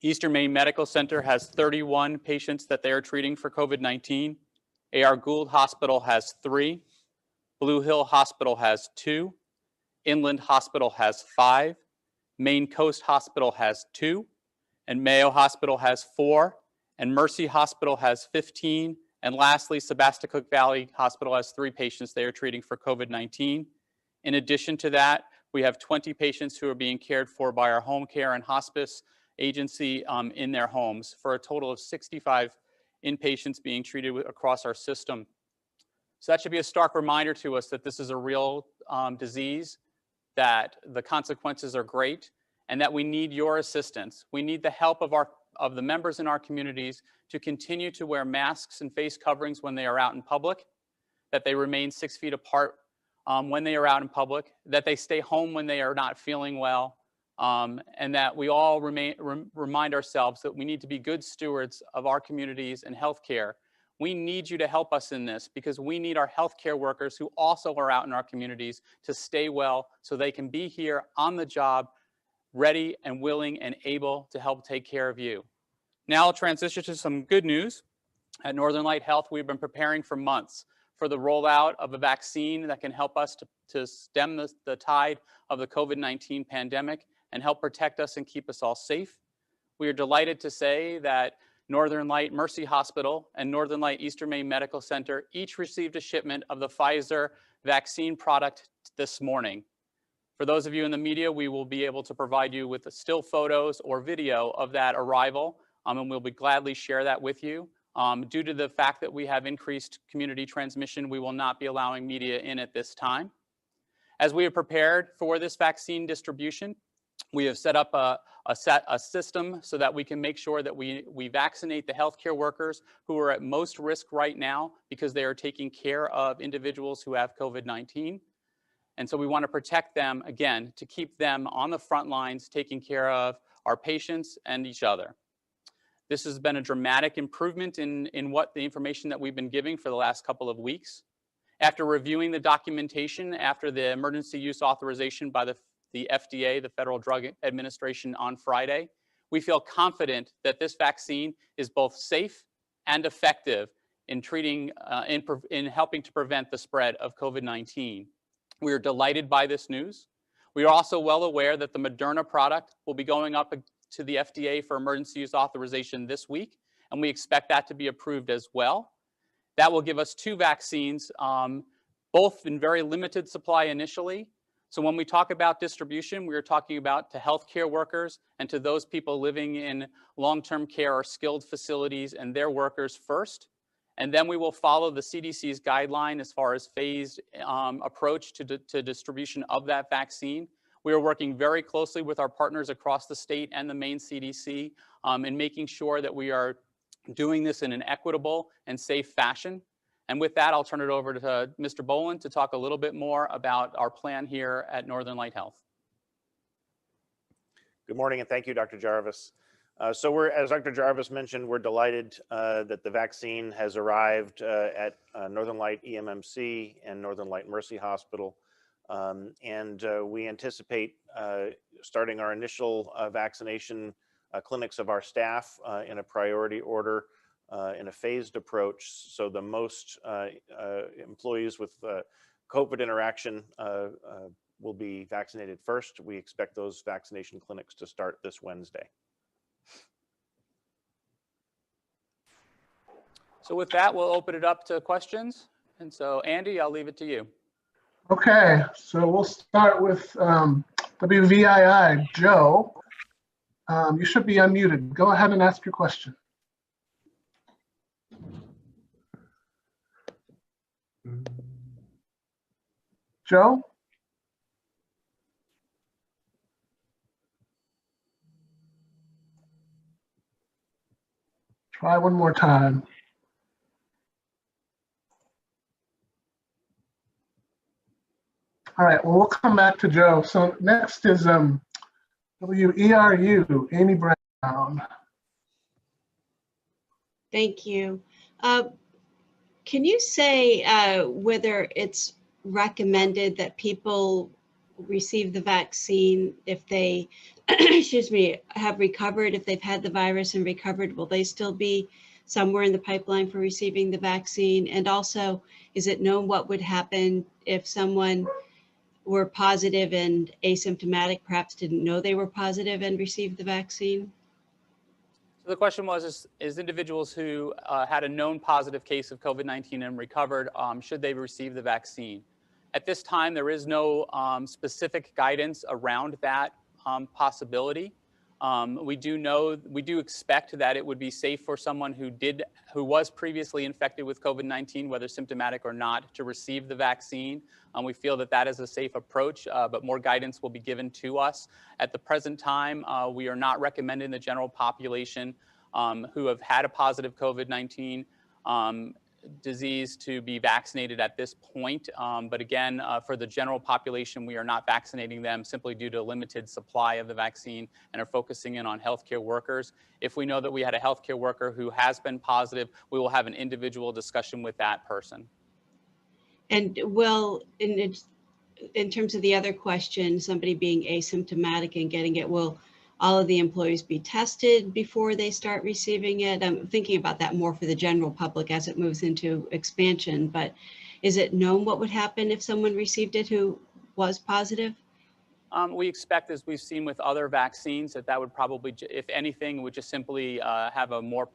Eastern Maine Medical Center has 31 patients that they are treating for COVID-19. A.R. Gould Hospital has 3. Blue Hill Hospital has 2. Inland Hospital has 5. Maine Coast Hospital has 2. And Mayo Hospital has 4. And Mercy Hospital has 15. And lastly, Sebasticook Valley Hospital has 3 patients they are treating for COVID-19. In addition to that, we have 20 patients who are being cared for by our home care and hospice agency in their homes, for a total of 65 inpatients being treated across our system. So that should be a stark reminder to us that this is a real disease, that the consequences are great, and that we need your assistance. We need the help of the members in our communities to continue to wear masks and face coverings when they are out in public, that they remain 6 feet apart when they are out in public, that they stay home when they are not feeling well, and that we all remind ourselves that we need to be good stewards of our communities and healthcare. We need you to help us in this, because we need our healthcare workers who also are out in our communities to stay well so they can be here on the job, ready and willing and able to help take care of you. Now I'll transition to some good news. At Northern Light Health, we've been preparing for months for the rollout of a vaccine that can help us to stem the tide of the COVID-19 pandemic and help protect us and keep us all safe. We are delighted to say that Northern Light Mercy Hospital and Northern Light Eastern Maine Medical Center each received a shipment of the Pfizer vaccine product this morning. For those of you in the media, we will be able to provide you with still photos or video of that arrival, and we'll gladly share that with you. Due to the fact that we have increased community transmission, we will not be allowing media in at this time. As we have prepared for this vaccine distribution, we have set up a system so that we can make sure that we vaccinate the healthcare workers who are at most risk right now because they are taking care of individuals who have COVID-19. And so we want to protect them, again, to keep them on the front lines, taking care of our patients and each other. This has been a dramatic improvement in what the information that we've been giving for the last couple of weeks. After reviewing the documentation after the emergency use authorization by the FDA, the Federal Drug Administration, on Friday, we feel confident that this vaccine is both safe and effective in treating, in helping to prevent the spread of COVID-19. We are delighted by this news. We are also well aware that the Moderna product will be going up to the FDA for emergency use authorization this week, and we expect that to be approved as well. That will give us 2 vaccines, both in very limited supply initially. So when we talk about distribution, we are talking about to healthcare workers and to those people living in long-term care or skilled facilities and their workers first. And then we will follow the CDC's guideline as far as phased approach to distribution of that vaccine. We are working very closely with our partners across the state and the Maine CDC in making sure that we are doing this in an equitable and safe fashion. And with that, I'll turn it over to Mr. Boland to talk a little bit more about our plan here at Northern Light Health. Good morning, and thank you, Dr. Jarvis. So as Dr. Jarvis mentioned, we're delighted that the vaccine has arrived at Northern Light EMMC and Northern Light Mercy Hospital. We anticipate starting our initial vaccination clinics of our staff in a priority order in a phased approach. So the most employees with COVID interaction will be vaccinated first. We expect those vaccination clinics to start this Wednesday. So with that, we'll open it up to questions. And so Andy, I'll leave it to you. Okay, so we'll start with WVII. Joe, you should be unmuted. Go ahead and ask your question. Joe? Try one more time. All right, well, we'll come back to Joe. So next is WERU, Amy Brown. Thank you. Can you say whether it's recommended that people receive the vaccine if they excuse me, have recovered, if they've had the virus and recovered, will they still be somewhere in the pipeline for receiving the vaccine? And also, is it known what would happen if someone were positive and asymptomatic, perhaps didn't know they were positive and received the vaccine? So the question was, is individuals who had a known positive case of COVID-19 and recovered, should they receive the vaccine? At this time, there is no specific guidance around that possibility. We do expect that it would be safe for someone who was previously infected with COVID-19, whether symptomatic or not, to receive the vaccine. We feel that that is a safe approach, but more guidance will be given to us. At the present time, we are not recommending the general population who have had a positive COVID-19 disease to be vaccinated at this point. But again, for the general population, we are not vaccinating them simply due to limited supply of the vaccine and are focusing in on healthcare workers. If we know that we had a healthcare worker who has been positive, we will have an individual discussion with that person. And will, in terms of the other question, somebody being asymptomatic and getting it, will all of the employees be tested before they start receiving it? I'm thinking about that more for the general public as it moves into expansion, but is it known what would happen if someone received it who was positive? We expect, as we've seen with other vaccines, that would probably, if anything, would just simply have a more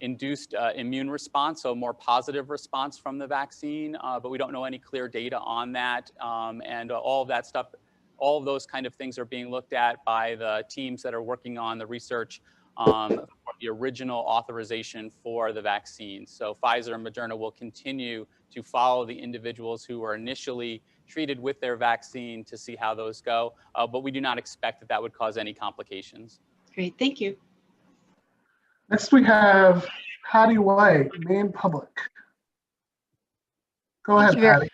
induced immune response, so a more positive response from the vaccine, but we don't know any clear data on that. And all of that stuff, all of those kind of things are being looked at by the teams that are working on the research for the original authorization for the vaccine. So Pfizer and Moderna will continue to follow the individuals who were initially treated with their vaccine to see how those go, but we do not expect that that would cause any complications. Great, thank you. Next we have Patty White, Maine Public. Go ahead, Patty.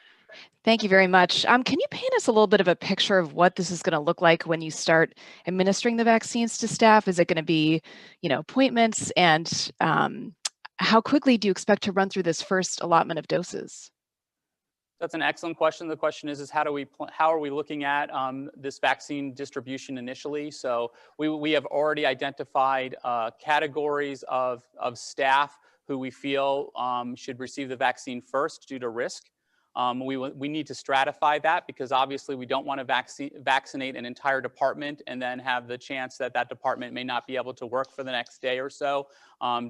Thank you very much. Can you paint us a little bit of a picture of what this is going to look like when you start administering the vaccines to staff? Is it going to be, appointments, and how quickly do you expect to run through this first allotment of doses? That's an excellent question. The question is how are we looking at this vaccine distribution initially? So we have already identified categories of staff who we feel should receive the vaccine first due to risk. We need to stratify that because obviously we don't want to vaccinate an entire department and then have the chance that that department may not be able to work for the next day or so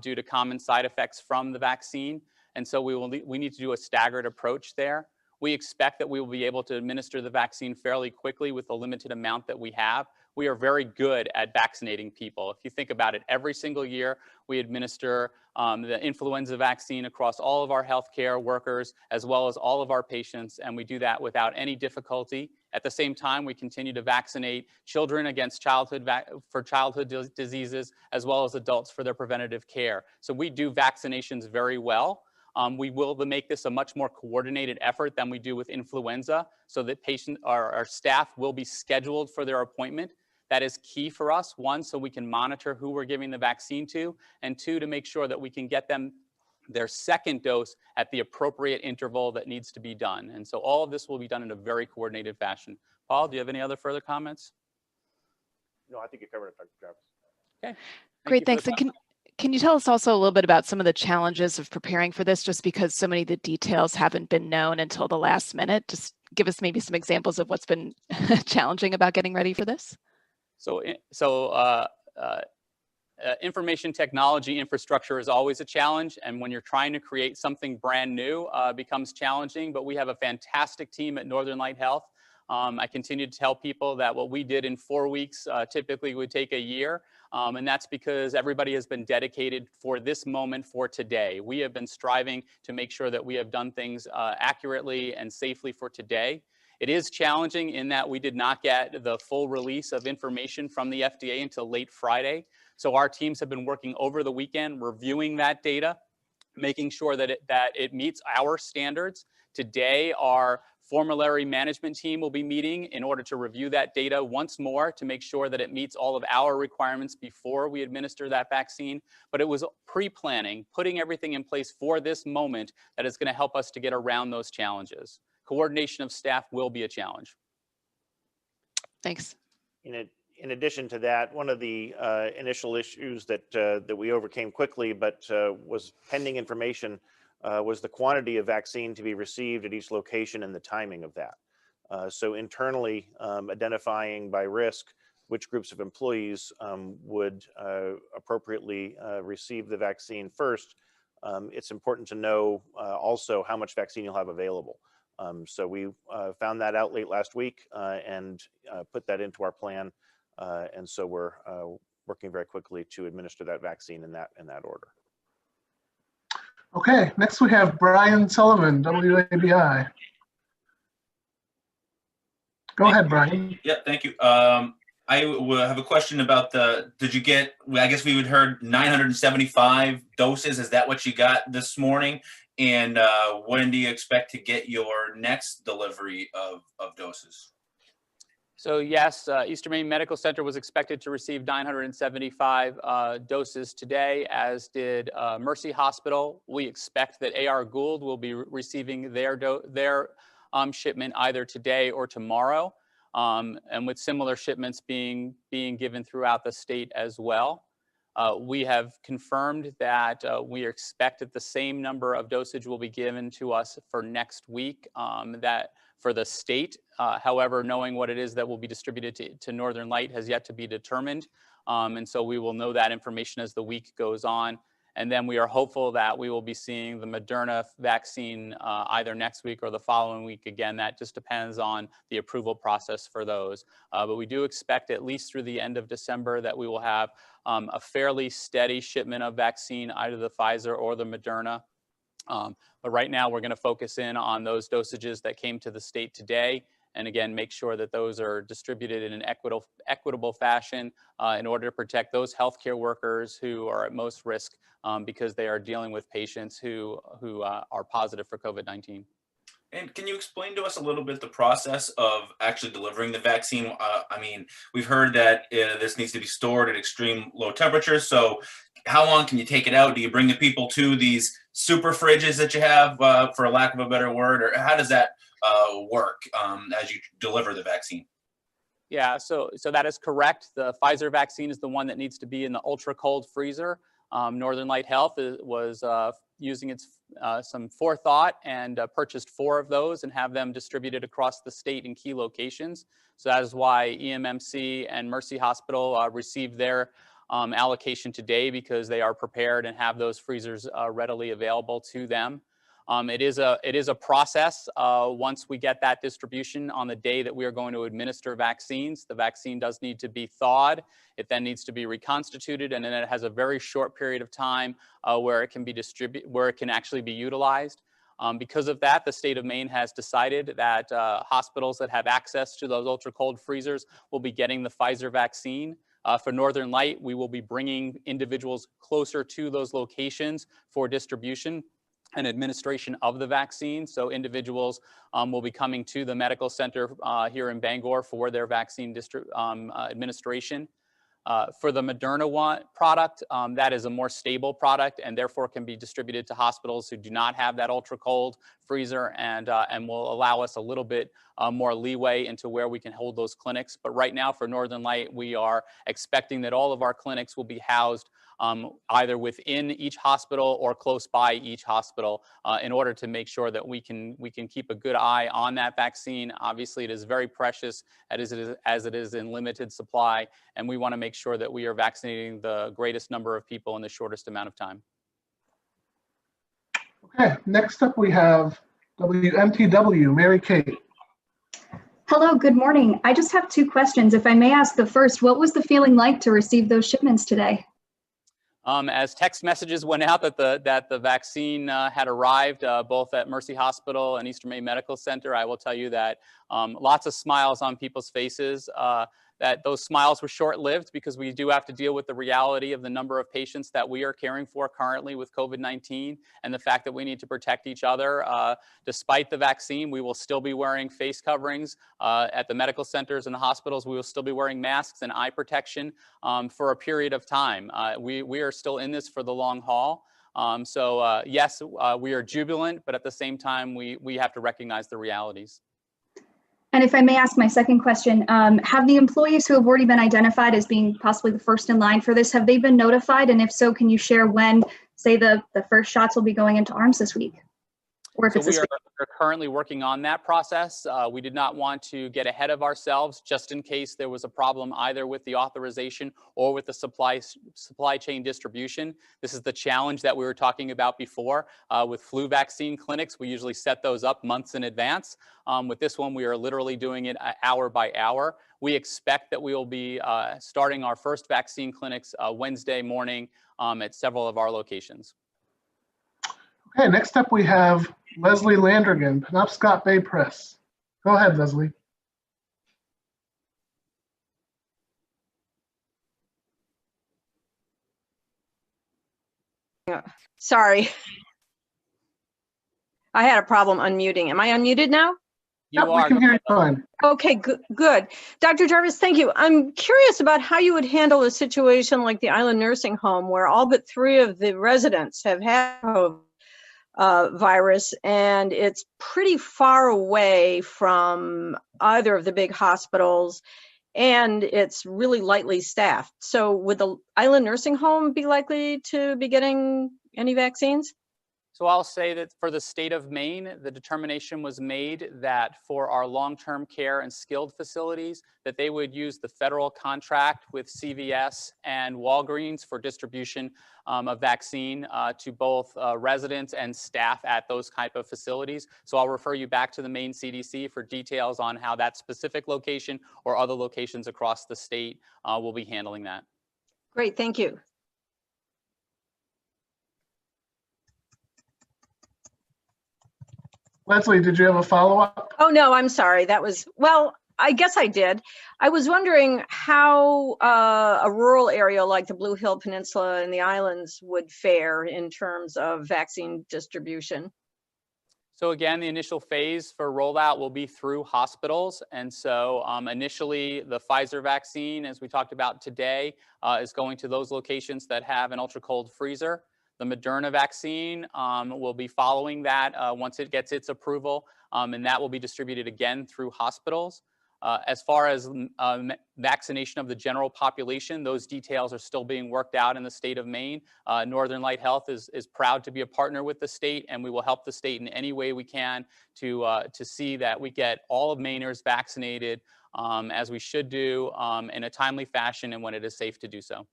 due to common side effects from the vaccine. And so we need to do a staggered approach there. We expect that we will be able to administer the vaccine fairly quickly with the limited amount that we have. We are very good at vaccinating people. If you think about it, every single year we administer the influenza vaccine across all of our healthcare workers as well as all of our patients, and we do that without any difficulty. At the same time, we continue to vaccinate children against childhood diseases as well as adults for their preventative care. So we do vaccinations very well. We will make this a much more coordinated effort than we do with influenza, so that our staff will be scheduled for their appointment. That is key for us, one, so we can monitor who we're giving the vaccine to, and two, to make sure that we can get them their second dose at the appropriate interval that needs to be done. And so all of this will be done in a very coordinated fashion. Paul, do you have any other further comments? No, I think you covered it, Dr. Jarvis. Okay. Great, thanks. And can you tell us also a little bit about some of the challenges of preparing for this, just because so many of the details haven't been known until the last minute? Just give us maybe some examples of what's been challenging about getting ready for this. Information technology infrastructure is always a challenge, and when you're trying to create something brand new, becomes challenging, but we have a fantastic team at Northern Light Health. I continue to tell people that what we did in 4 weeks typically would take a year, and that's because everybody has been dedicated for this moment, for today. We have been striving to make sure that we have done things accurately and safely for today. It is challenging in that we did not get the full release of information from the FDA until late Friday. So our teams have been working over the weekend, reviewing that data, making sure that it meets our standards. Today, our formulary management team will be meeting in order to review that data once more to make sure that it meets all of our requirements before we administer that vaccine. But it was pre-planning, putting everything in place for this moment that is going to help us to get around those challenges. Coordination of staff will be a challenge. Thanks. in addition to that, one of the initial issues that we overcame quickly, but was pending information, was the quantity of vaccine to be received at each location and the timing of that. So internally, identifying by risk which groups of employees would appropriately receive the vaccine first. It's important to know also how much vaccine you'll have available. So we found that out late last week and put that into our plan. And so we're working very quickly to administer that vaccine in that order. Okay, next we have Brian Sullivan, WABI. Go ahead, Brian. Yeah, thank you. I have a question about did you get, I guess we would heard 975 doses. Is that what you got this morning? And when do you expect to get your next delivery of doses? So yes, Eastern Maine Medical Center was expected to receive 975 doses today, as did Mercy Hospital. We expect that AR Gould will be receiving their shipment either today or tomorrow, and with similar shipments being given throughout the state as well. We have confirmed that we expect that the same number of dosage will be given to us for next week, that for the state. However, knowing what it is that will be distributed to Northern Light has yet to be determined. And so we will know that information as the week goes on. And then we are hopeful that we will be seeing the Moderna vaccine either next week or the following week. Again, that just depends on the approval process for those. But we do expect at least through the end of December that we will have a fairly steady shipment of vaccine, either the Pfizer or the Moderna. But right now we're going to focus in on those dosages that came to the state today. And again, make sure that those are distributed in an equitable fashion in order to protect those healthcare workers who are at most risk because they are dealing with patients who are positive for COVID-19. And can you explain to us a little bit the process of actually delivering the vaccine? I mean, we've heard that this needs to be stored at extreme low temperatures. So how long can you take it out? Do you bring the people to these super fridges that you have, for lack of a better word, or how does that work as you deliver the vaccine? Yeah, so that is correct. The Pfizer vaccine is the one that needs to be in the ultra cold freezer. Northern Light Health was using some forethought and purchased 4 of those and have them distributed across the state in key locations. So that is why EMMC and Mercy Hospital received their allocation today, because they are prepared and have those freezers readily available to them. It is a process. Once we get that distribution on the day that we are going to administer vaccines, the vaccine does need to be thawed. It then needs to be reconstituted, and then it has a very short period of time where it can be where it can actually be utilized. Because of that, the state of Maine has decided that hospitals that have access to those ultra cold freezers will be getting the Pfizer vaccine. For Northern Light, we will be bringing individuals closer to those locations for distribution and administration of the vaccine. So individuals will be coming to the medical center here in Bangor for their vaccine administration. For the Moderna product, that is a more stable product and therefore can be distributed to hospitals who do not have that ultra cold freezer, and will allow us a little bit more leeway into where we can hold those clinics. But right now for Northern Light, we are expecting that all of our clinics will be housed either within each hospital or close by each hospital in order to make sure that we can keep a good eye on that vaccine. Obviously, it is very precious as it is in limited supply, and we want to make sure that we are vaccinating the greatest number of people in the shortest amount of time. Okay, next up we have WMTW, Mary Kate. Hello, good morning. I just have 2 questions. If I may ask the first, what was the feeling like to receive those shipments today? As text messages went out that the vaccine had arrived both at Mercy Hospital and Eastern Maine Medical Center, I will tell you that lots of smiles on people's faces. That those smiles were short-lived, because we do have to deal with the reality of the number of patients that we are caring for currently with COVID-19, and the fact that we need to protect each other. Despite the vaccine, we will still be wearing face coverings at the medical centers and the hospitals. We will still be wearing masks and eye protection for a period of time. We are still in this for the long haul. Yes, we are jubilant, but at the same time, we have to recognize the realities. And if I may ask my second question, have the employees who have already been identified as being possibly the first in line for this, have they been notified? And if so, can you share when, say, the first shots will be going into arms this week? Or if So it's this week? we're currently working on that process. We did not want to get ahead of ourselves just in case there was a problem either with the authorization or with the supply chain distribution. This is the challenge that we were talking about before. With flu vaccine clinics, we usually set those up months in advance. With this one, we are literally doing it hour by hour. We expect that we will be starting our first vaccine clinics Wednesday morning at several of our locations. Okay, next up we have Leslie Landrigan, Penobscot Bay Press. Go ahead, Leslie. Sorry. I had a problem unmuting. Am I unmuted now? Yep, we can hear you fine. Okay, good. Dr. Jarvis, thank you. I'm curious about how you would handle a situation like the Island Nursing Home where all but 3 of the residents have had COVID virus, and it's pretty far away from either of the big hospitals, and it's really lightly staffed. So would the Island Nursing Home be likely to be getting any vaccines? So I'll say that for the state of Maine, the determination was made that for our long-term care and skilled facilities, that they would use the federal contract with CVS and Walgreens for distribution of vaccine to both residents and staff at those type of facilities. So I'll refer you back to the Maine CDC for details on how that specific location or other locations across the state will be handling that. Great, thank you. Leslie, did you have a follow-up? Oh, no, I'm sorry. That was, well, I guess I did. I was wondering how a rural area like the Blue Hill Peninsula and the islands would fare in terms of vaccine distribution. So again, the initial phase for rollout will be through hospitals. And so initially the Pfizer vaccine, as we talked about today, is going to those locations that have an ultra cold freezer. The Moderna vaccine will be following that once it gets its approval, and that will be distributed again through hospitals. As far as vaccination of the general population, those details are still being worked out in the state of Maine. Northern Light Health is proud to be a partner with the state, and we will help the state in any way we can to see that we get all of Mainers vaccinated as we should do in a timely fashion and when it is safe to do so.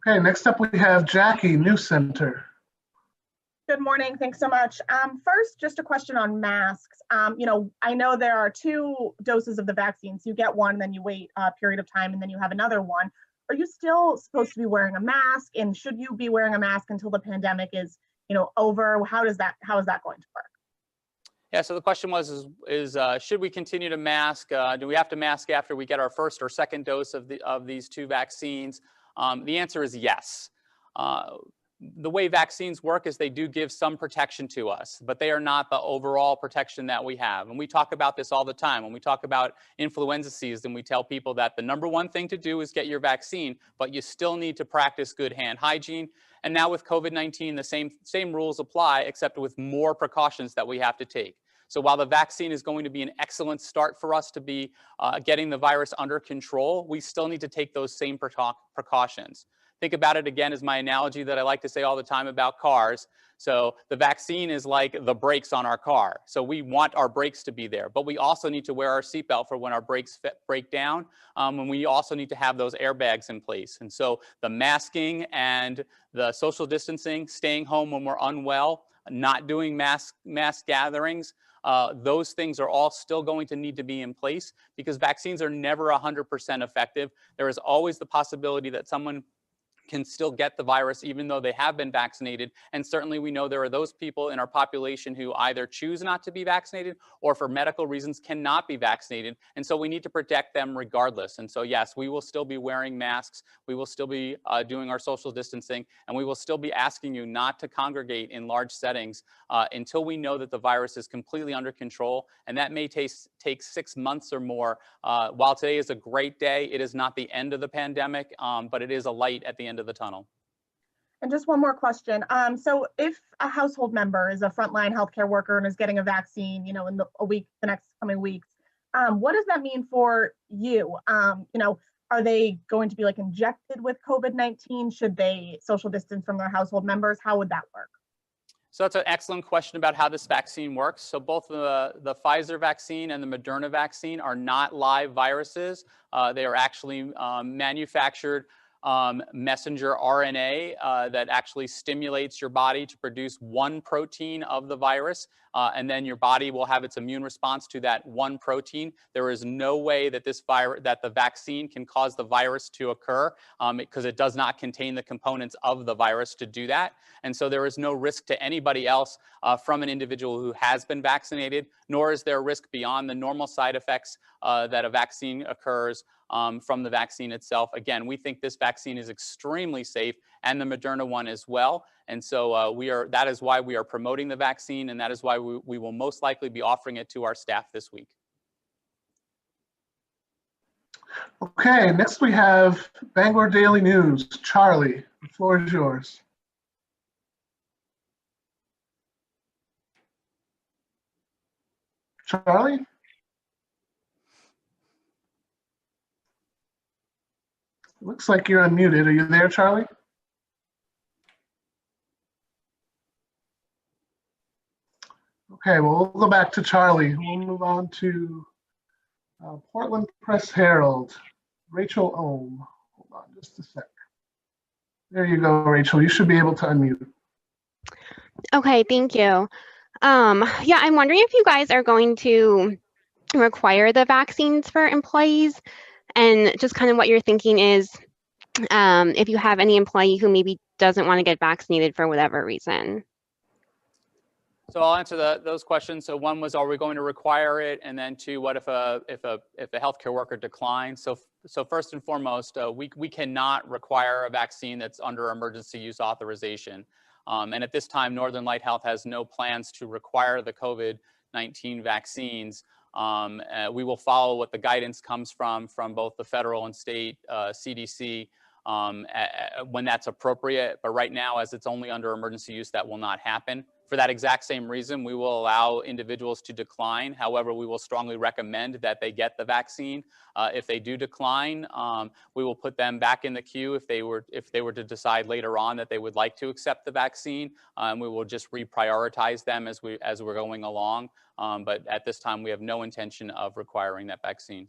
Okay, next up we have Jackie, News Center. Good morning. Thanks so much. First, just a question on masks. I know there are 2 doses of the vaccines. You get one, then you wait a period of time, and then you have another one. Are you still supposed to be wearing a mask? And should you be wearing a mask until the pandemic is, over? How is that going to work? Yeah, so the question was, should we continue to mask? Do we have to mask after we get our first or second dose of these 2 vaccines? The answer is yes. The way vaccines work is they do give some protection to us, but they are not the overall protection that we have. And we talk about this all the time. When we talk about influenza season, we tell people that the #1 thing to do is get your vaccine, but you still need to practice good hand hygiene. And now with COVID-19, the same rules apply, except with more precautions that we have to take. So while the vaccine is going to be an excellent start for us to be getting the virus under control, we still need to take those same precautions. Think about it again as my analogy that I like to say all the time about cars. So the vaccine is like the brakes on our car. So we want our brakes to be there, but we also need to wear our seatbelt for when our brakes break down. And we also need to have those airbags in place. And so the masking and the social distancing, staying home when we're unwell, not doing mass gatherings, those things are all still going to need to be in place because vaccines are never 100% effective. There is always the possibility that someone can still get the virus even though they have been vaccinated. And certainly we know there are those people in our population who either choose not to be vaccinated or for medical reasons cannot be vaccinated. And so we need to protect them regardless. And so yes, we will still be wearing masks. We will still be doing our social distancing, and we will still be asking you not to congregate in large settings until we know that the virus is completely under control. And that may take 6 months or more. While today is a great day, it is not the end of the pandemic, but it is a light at the end of the tunnel. And just one more question. So if a household member is a frontline healthcare worker and is getting a vaccine, in the next coming weeks, what does that mean for you? Are they going to be like injected with COVID-19? Should they social distance from their household members? How would that work? So that's an excellent question about how this vaccine works. So both the Pfizer vaccine and the Moderna vaccine are not live viruses. They are actually manufactured messenger RNA that actually stimulates your body to produce one protein of the virus, and then your body will have its immune response to that one protein. There is no way that that the vaccine can cause the virus to occur because it does not contain the components of the virus to do that. And so there is no risk to anybody else from an individual who has been vaccinated, nor is there risk beyond the normal side effects that a vaccine occurs from the vaccine itself. Again, we think this vaccine is extremely safe, and the Moderna one as well. And so that is why we are promoting the vaccine, and that is why we will most likely be offering it to our staff this week. Okay, next we have Bangor Daily News. Charlie, the floor is yours. Charlie? Looks like you're unmuted. Are you there, Charlie? Okay, well, we'll go back to Charlie. We'll move on to Portland Press Herald. Rachel Ohm. Hold on just a sec. There you go, Rachel. You should be able to unmute. Okay, thank you. Yeah, I'm wondering if you guys are going to require the vaccines for employees, and just kind of what you're thinking is if you have any employee who maybe doesn't want to get vaccinated for whatever reason. So I'll answer those questions. So one was, are we going to require it? And then two, what if a healthcare worker declines? So first and foremost, we cannot require a vaccine that's under emergency use authorization. And at this time, Northern Light Health has no plans to require the COVID-19 vaccines. We will follow what the guidance comes from both the federal and state CDC when that's appropriate. But right now, as it's only under emergency use, that will not happen. For that exact same reason, we will allow individuals to decline. However, we will strongly recommend that they get the vaccine. If they do decline, we will put them back in the queue if they were to decide later on that they would like to accept the vaccine. We will just reprioritize them as we're going along. But at this time, we have no intention of requiring that vaccine.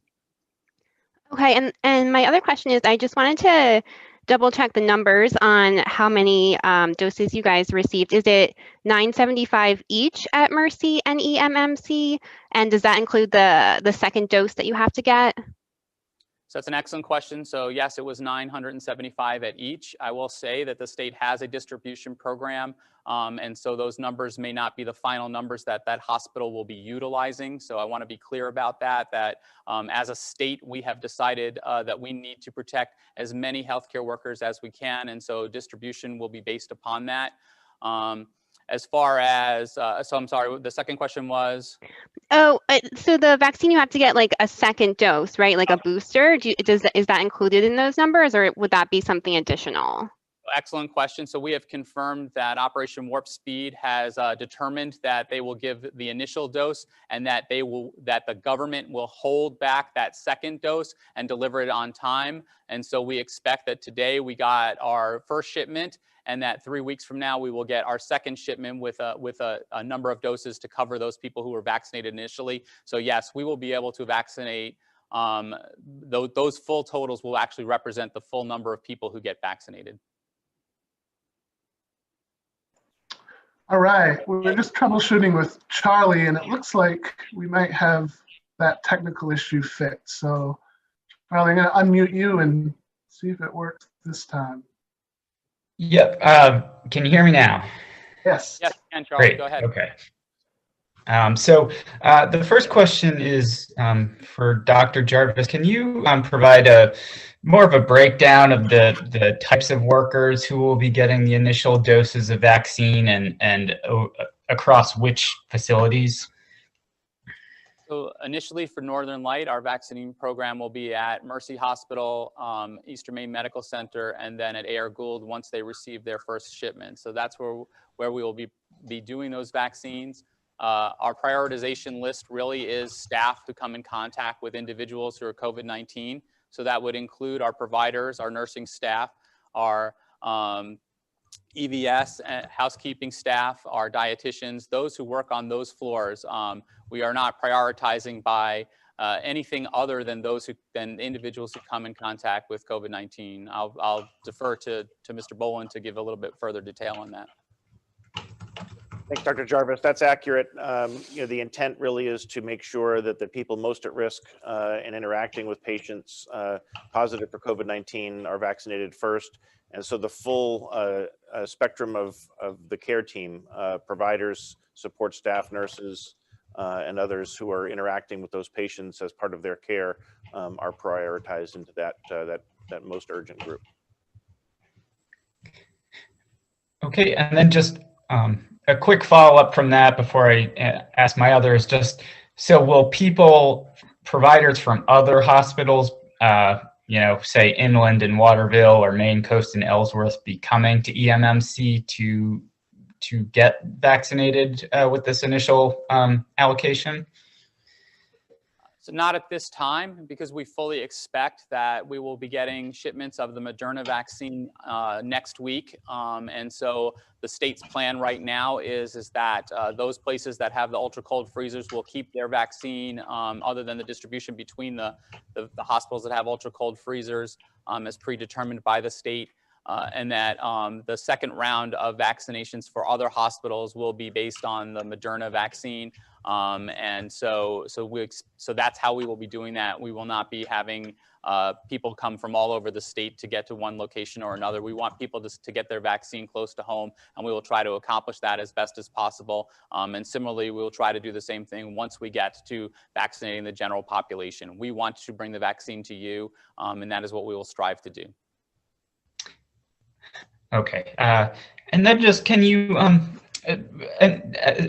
Okay, and my other question is, I just wanted to double check the numbers on how many doses you guys received. Is it 975 each at Mercy and EMMC? And does that include the second dose that you have to get? So that's an excellent question. So yes, it was 975 at each. I will say that the state has a distribution program. And so those numbers may not be the final numbers that hospital will be utilizing. So I want to be clear about that as a state, we have decided that we need to protect as many healthcare workers as we can. And so distribution will be based upon that. As far as, so I'm sorry, the second question was? Oh, so the vaccine you have to get like a second dose, right? Like a booster. Is that included in those numbers, or would that be something additional? Excellent question. So we have confirmed that Operation Warp Speed has determined that they will give the initial dose, and that the government will hold back that second dose and deliver it on time. And so we expect that today we got our first shipment, and that 3 weeks from now we will get our second shipment with a number of doses to cover those people who were vaccinated initially. So yes, we will be able to vaccinate. Those full totals will actually represent the full number of people who get vaccinated. All right, we're just troubleshooting with Charlie, and it looks like we might have that technical issue fixed. So Charlie, I'm going to unmute you and see if it works this time. Yep. Can you hear me now? Yes. Yes, you can, Charlie. Great. Go ahead. Okay. So the first question is for Dr. Jarvis. Can you provide more of a breakdown of the types of workers who will be getting the initial doses of vaccine and across which facilities? So initially for Northern Light, our vaccinating program will be at Mercy Hospital, Eastern Maine Medical Center, and then at A.R. Gould once they receive their first shipment. So that's where we will be doing those vaccines. Our prioritization list really is staff who come in contact with individuals who are COVID-19. So that would include our providers, our nursing staff, our EVS, housekeeping staff, our dietitians, those who work on those floors. We are not prioritizing by anything other than than individuals who come in contact with COVID-19. I'll defer to Mr. Boland to give a little bit further detail on that. Thanks, Dr. Jarvis. That's accurate. The intent really is to make sure that the people most at risk in interacting with patients positive for COVID-19 are vaccinated first. And so the full spectrum of the care team, providers, support staff, nurses, and others who are interacting with those patients as part of their care are prioritized into that most urgent group. Okay, and then just a quick follow-up from that before I ask my others. Just so will providers from other hospitals, say Inland and Waterville or Maine Coast and Ellsworth, be coming to EMMC to get vaccinated with this initial allocation? So not at this time, because we fully expect that we will be getting shipments of the Moderna vaccine next week. And so the state's plan right now is that those places that have the ultra cold freezers will keep their vaccine, other than the distribution between the hospitals that have ultra cold freezers as predetermined by the state. And that the second round of vaccinations for other hospitals will be based on the Moderna vaccine. And so that's how we will be doing that. We will not be having people come from all over the state to get to one location or another. We want people to get their vaccine close to home, and we will try to accomplish that as best as possible. And similarly, we will try to do the same thing once we get to vaccinating the general population. We want to bring the vaccine to you, and that is what we will strive to do. Okay, and then just can you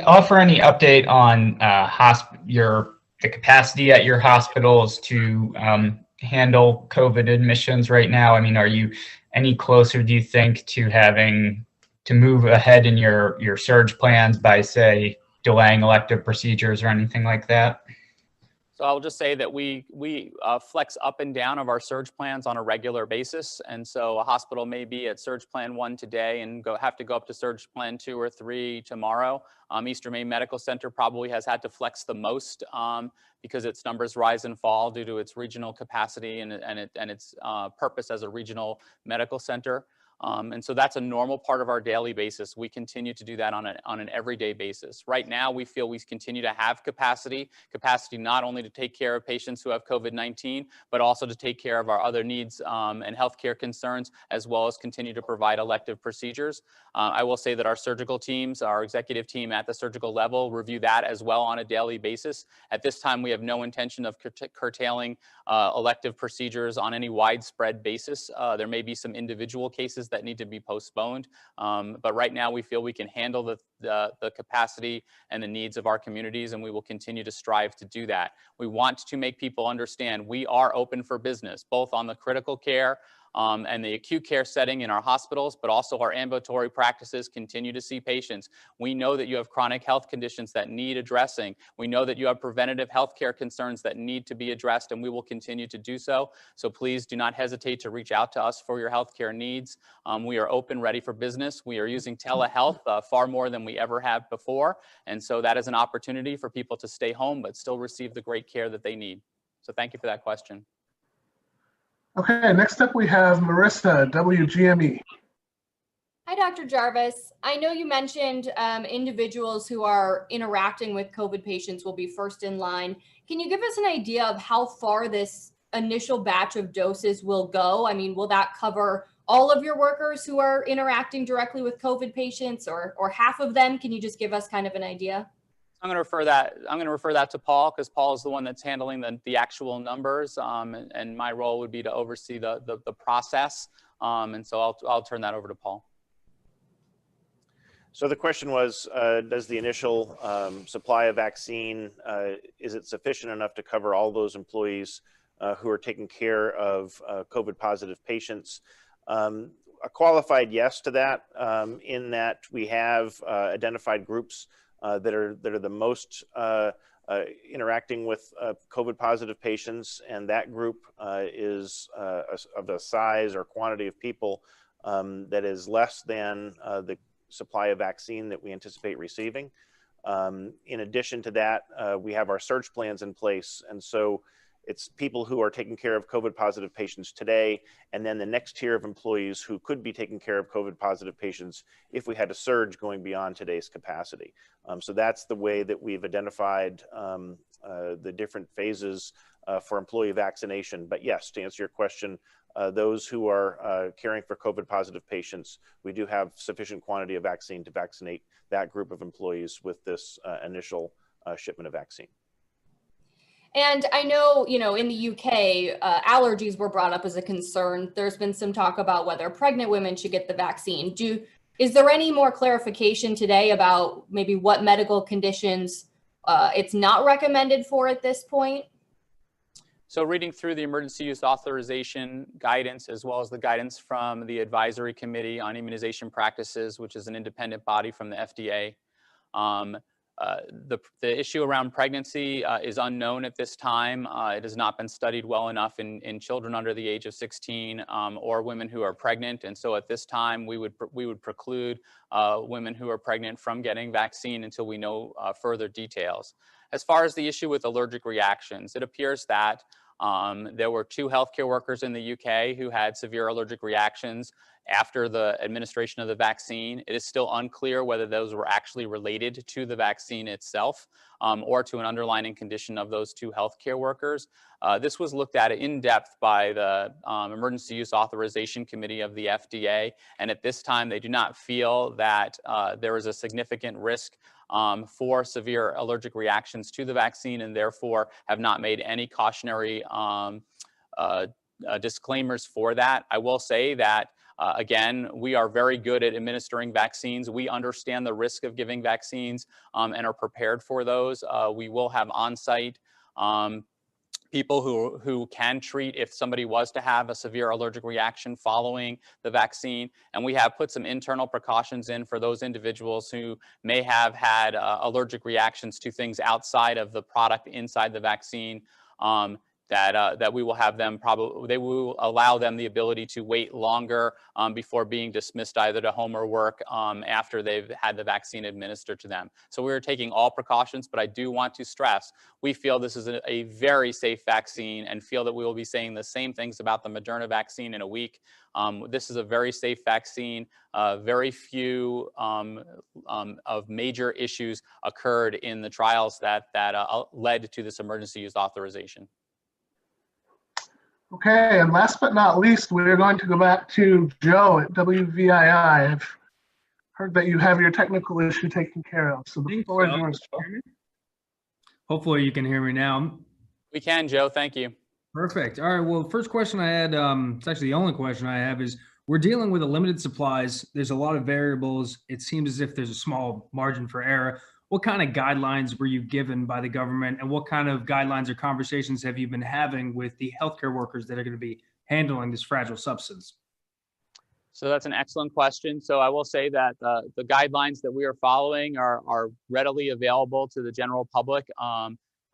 offer any update on the capacity at your hospitals to handle COVID admissions right now? I mean, are you any closer, do you think, to having to move ahead in your surge plans by, say, delaying elective procedures or anything like that? So I'll just say that we flex up and down of our surge plans on a regular basis. And so a hospital may be at surge plan 1 today and have to go up to surge plan 2 or 3 tomorrow. Eastern Maine Medical Center probably has had to flex the most because its numbers rise and fall due to its regional capacity and its purpose as a regional medical center. And so that's a normal part of our daily basis. We continue to do that on an everyday basis. Right now, we feel we continue to have capacity not only to take care of patients who have COVID-19, but also to take care of our other needs and healthcare concerns, as well as continue to provide elective procedures. I will say that our surgical teams, our executive team at the surgical level, review that as well on a daily basis. At this time, we have no intention of curtailing elective procedures on any widespread basis. There may be some individual cases that need to be postponed. But right now we feel we can handle the capacity and the needs of our communities, and we will continue to strive to do that. We want to make people understand we are open for business, both on the critical care and the acute care setting in our hospitals, but also our ambulatory practices continue to see patients. We know that you have chronic health conditions that need addressing. We know that you have preventative health care concerns that need to be addressed, and we will continue to do so. So please do not hesitate to reach out to us for your health care needs. We are open, ready for business. We are using telehealth far more than we ever have before. And so that is an opportunity for people to stay home, but still receive the great care that they need. So thank you for that question. Okay, next up we have Marissa, WGME. Hi, Dr. Jarvis. I know you mentioned individuals who are interacting with COVID patients will be first in line. Can you give us an idea of how far this initial batch of doses will go? I mean, will that cover all of your workers who are interacting directly with COVID patients or half of them? Can you just give us kind of an idea? I'm going to refer that to Paul, because Paul is the one that's handling the actual numbers, and my role would be to oversee the process. And so I'll turn that over to Paul. So the question was, does the initial supply of vaccine, is it sufficient enough to cover all those employees who are taking care of COVID positive patients? A qualified yes to that, in that we have identified groups that are the most interacting with COVID positive patients, and that group is of the size or quantity of people that is less than the supply of vaccine that we anticipate receiving. In addition to that, we have our surge plans in place, and so it's people who are taking care of COVID positive patients today, and then the next tier of employees who could be taking care of COVID positive patients if we had a surge going beyond today's capacity. So that's the way that we've identified the different phases for employee vaccination. But yes, to answer your question, those who are caring for COVID positive patients, we do have sufficient quantity of vaccine to vaccinate that group of employees with this initial shipment of vaccine. And I know, in the UK, allergies were brought up as a concern. There's been some talk about whether pregnant women should get the vaccine. Is there any more clarification today about maybe what medical conditions it's not recommended for at this point? So reading through the emergency use authorization guidance, as well as the guidance from the Advisory Committee on Immunization Practices, which is an independent body from the FDA, the issue around pregnancy is unknown at this time. It has not been studied well enough in children under the age of 16 or women who are pregnant. And so at this time, we would preclude women who are pregnant from getting vaccine until we know further details. As far as the issue with allergic reactions, it appears that there were 2 healthcare workers in the UK who had severe allergic reactions after the administration of the vaccine. It is still unclear whether those were actually related to the vaccine itself or to an underlying condition of those 2 healthcare workers. This was looked at in depth by the Emergency Use Authorization Committee of the FDA, and at this time they do not feel that there is a significant risk for severe allergic reactions to the vaccine, and therefore have not made any cautionary disclaimers for that. I will say that again, we are very good at administering vaccines. We understand the risk of giving vaccines and are prepared for those. We will have on-site people who can treat if somebody was to have a severe allergic reaction following the vaccine. And we have put some internal precautions in for those individuals who may have had allergic reactions to things outside of the product inside the vaccine. That we will have them they will allow them the ability to wait longer before being dismissed either to home or work after they've had the vaccine administered to them. So we're taking all precautions, but I do want to stress, we feel this is a very safe vaccine and feel that we will be saying the same things about the Moderna vaccine in a week. This is a very safe vaccine. Very few of major issues occurred in the trials that led to this emergency use authorization. Okay, and last but not least, we're going to go back to Joe at WVII. I've heard that you have your technical issue taken care of, so the floor is yours, Joe. Hopefully you can hear me now. We can, Joe. Thank you. Perfect. All right. Well, the first question I had, it's actually the only question I have, is we're dealing with a limited supplies. There's a lot of variables. It seems as if there's a small margin for error. What kind of guidelines were you given by the government, and what kind of guidelines or conversations have you been having with the healthcare workers that are going to be handling this fragile substance? So that's an excellent question. So I will say that the guidelines that we are following are readily available to the general public.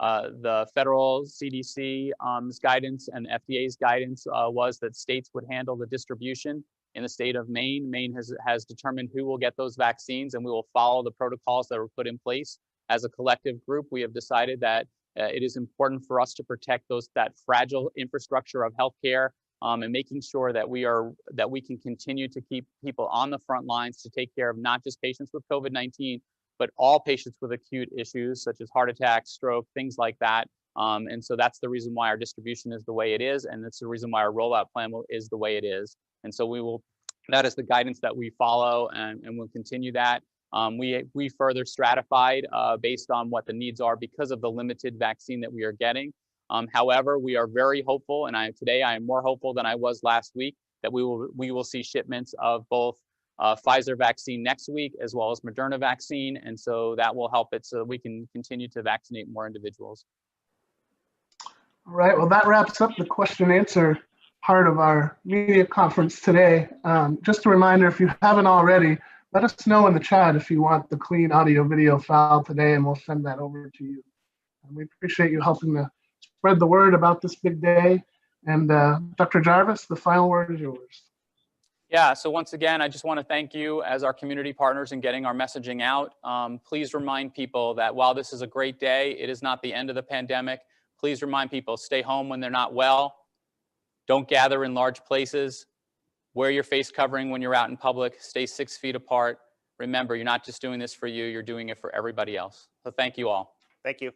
The federal CDC's guidance and FDA's guidance was that states would handle the distribution. In the state of Maine, Maine has determined who will get those vaccines, and we will follow the protocols that were put in place. As a collective group, we have decided that it is important for us to protect that fragile infrastructure of healthcare and making sure that we can continue to keep people on the front lines to take care of not just patients with COVID-19, but all patients with acute issues such as heart attack, stroke, things like that. And so that's the reason why our distribution is the way it is, and that's the reason why our rollout plan is the way it is. And so that is the guidance that we follow, and we'll continue that. We further stratified based on what the needs are because of the limited vaccine that we are getting. However, we are very hopeful, and today I am more hopeful than I was last week, that we will see shipments of both Pfizer vaccine next week, as well as Moderna vaccine. And so that will help it so that we can continue to vaccinate more individuals. All right, well, that wraps up the question and answer part of our media conference today. Just a reminder, if you haven't already, let us know in the chat if you want the clean audio video file today, and we'll send that over to you. And we appreciate you helping to spread the word about this big day. And Dr. Jarvis, the final word is yours. Yeah, so once again, I just want to thank you as our community partners in getting our messaging out. Please remind people that while this is a great day, it is not the end of the pandemic. Please remind people, stay home when they're not well. Don't gather in large places. Wear your face covering when you're out in public. Stay 6 feet apart. Remember, you're not just doing this for you, you're doing it for everybody else. So thank you all. Thank you.